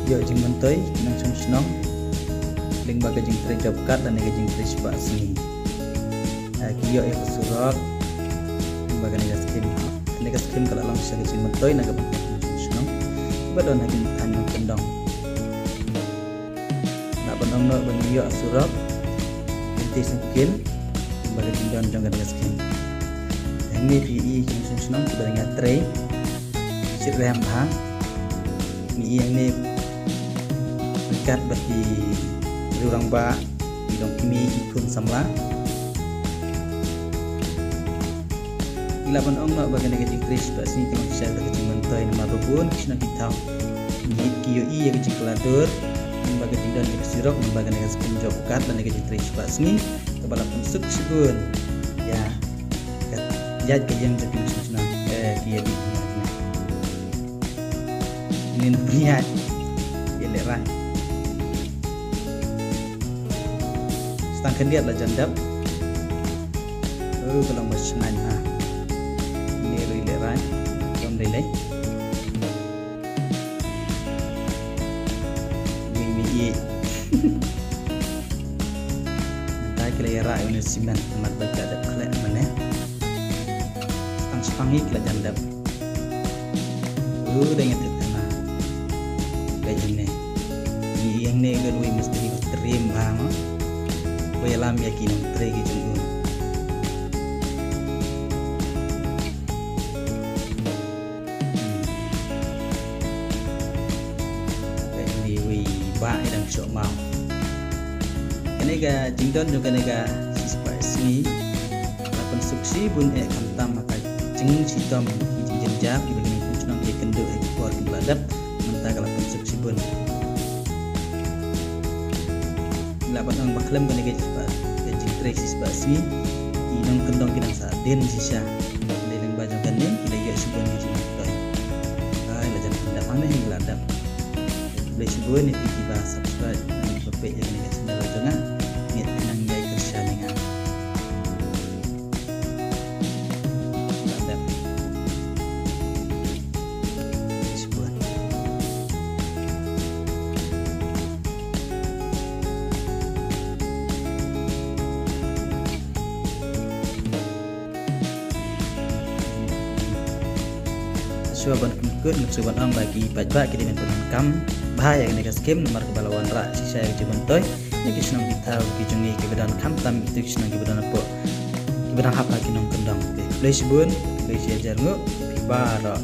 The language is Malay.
Yo jing mentoy nang sung snong ling baga jing tre job cut dan nega jing tre spa sini. Kiyo ya kesurok baga nega skim kalau lang sa jing mentoy naga sung snong badon hagin tanong kendong. Nak bandong no ban yo surok inti sungkin baga jing don jong nega skim. Ini PE jing sung snong sebenarnya tre sit rem ha ni yang ni dekat bagi orang ba bidang kimi ikun samla ilaban ong nak bagi negara Inggris basni kalau bisa bagi mentoy nama babun kisna kita ni kiyo i yang jikeladur bagi tindan di sirok bagi negara skin job kat dan negara Inggris basni kepala pensuk sebun ya jad kejang jadi susna kiyo di ini punya ya lerah setangkan dia adalah jandap kalau masih nanya ini lerah jom delay ini tak kira lerah ini simen amat baca ada kelak mana setang kila jandap dengan ini yang negar we mesti terima mah we lam yakin teregi jenggu ini we ba dan sok mau kenega jingdon juga nega sispa sini lapan suksi bun kantam maka jeng sitom jenjang di bagian kunjungan ke kenduk ekor beladap kalau konsep sibun lapan ang baklam kan negeri cepat gaji krisis basi inang kendong kinang saden sisa dalam baju gane kita juga sibun di sini lajan pendap mana yang beladap boleh sibun itu kita subscribe dan bepek yang negeri sendiri jangan niat tenang jai kerja dengan suaban kemkut ngsuban ang bagi pajba kita men kam bahaya kena skim nomor kebalawan ra sisa yang jibentoy ni kisnong kita kijungi kebedan kam tam itu kisnong kebedan apa kebedan apa kinong kendang play sibun play ajar ngu bara